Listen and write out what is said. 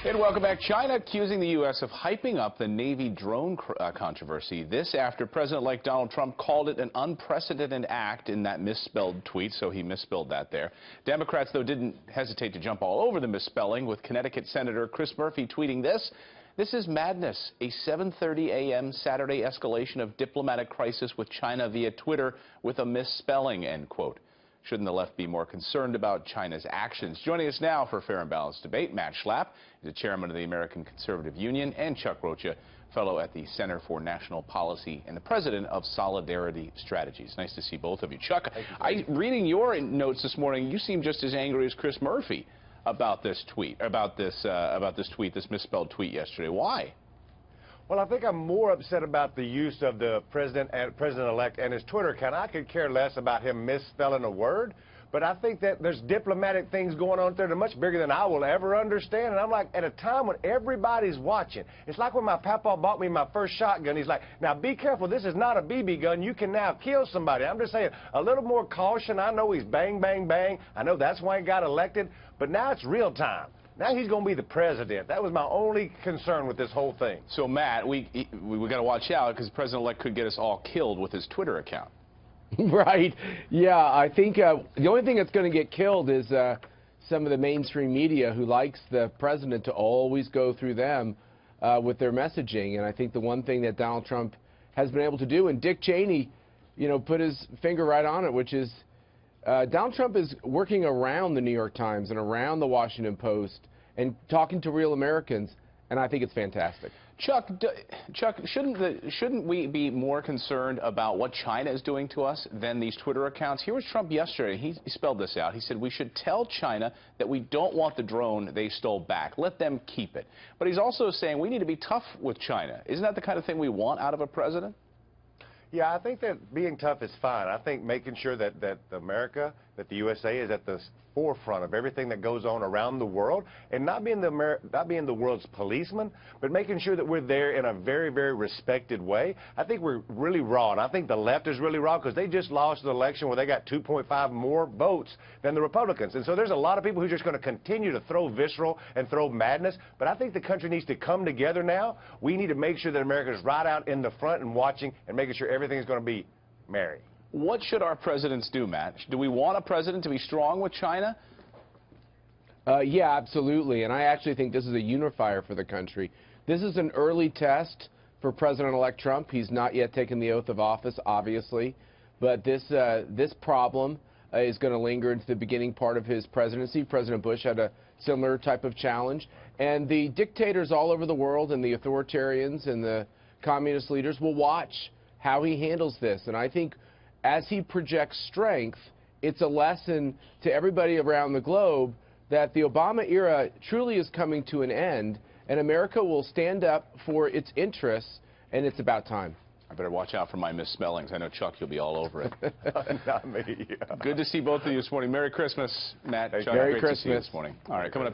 And welcome back. China accusing the U.S. of hyping up the Navy drone controversy. This after President-elect Donald Trump called it an unprecedented act in that misspelled tweet, so he misspelled that there. Democrats, though, didn't hesitate to jump all over the misspelling, with Connecticut Senator Chris Murphy tweeting this. This is madness, a 7:30 a.m. Saturday escalation of diplomatic crisis with China via Twitter with a misspelling, end quote. Shouldn't the left be more concerned about China's actions? Joining us now for Fair and Balanced Debate, Matt Schlapp, the chairman of the American Conservative Union, and Chuck Rocha, fellow at the Center for National Policy and the president of Solidarity Strategies. Nice to see both of you. Chuck, reading your notes this morning, you seem just as angry as Chris Murphy about this tweet, this misspelled tweet yesterday. Why? Well, I think I'm more upset about the use of the president-elect and his Twitter account. I could care less about him misspelling a word, but I think that there's diplomatic things going on there that are much bigger than I will ever understand. And I'm like, at a time when everybody's watching, it's like when my papa bought me my first shotgun. He's like, now be careful, this is not a BB gun. You can now kill somebody. I'm just saying, a little more caution. I know he's bang, bang, bang. I know that's why he got elected, but now it's real time. Now he's going to be the president. That was my only concern with this whole thing. So, Matt, we got to watch out because the president-elect could get us all killed with his Twitter account. Right. Yeah, I think the only thing that's going to get killed is some of the mainstream media who likes the president to always go through them with their messaging. And I think the one thing that Donald Trump has been able to do, and Dick Cheney, you know, put his finger right on it, which is Donald Trump is working around the New York Times and around the Washington Post and talking to real Americans, and I think it's fantastic. Chuck, shouldn't we be more concerned about what China is doing to us than these Twitter accounts? Here was Trump yesterday. He spelled this out. He said we should tell China that we don't want the drone they stole back. Let them keep it. But he's also saying we need to be tough with China. Isn't that the kind of thing we want out of a president? Yeah, I think that being tough is fine. I think making sure that America, that the USA is at the forefront of everything that goes on around the world, and not being the world's policeman, but making sure that we're there in a very, very respected way. I think we're really raw, and I think the left is really raw because they just lost the election where they got 2.5 more votes than the Republicans. And so there's a lot of people who are just going to continue to throw visceral and throw madness, but I think the country needs to come together now. We need to make sure that America is right out in the front and watching and making sure everything is going to be merry. What should our presidents do, Matt? Do we want a president to be strong with China? Yeah, absolutely. And I actually think this is a unifier for the country. This is an early test for President-elect Trump. He's not yet taken the oath of office, obviously. But this problem is going to linger into the beginning part of his presidency. President Bush had a similar type of challenge. And the dictators all over the world and the authoritarians and the communist leaders will watch how he handles this. And I think as he projects strength, it's a lesson to everybody around the globe that the Obama era truly is coming to an end, and America will stand up for its interests, and it's about time. I better watch out for my misspellings. I know, Chuck, you'll be all over it. Not me. Yeah. Good to see both of you this morning. Merry Christmas, Matt. Chuck, Merry great Christmas. To see you this morning. All right, coming up here.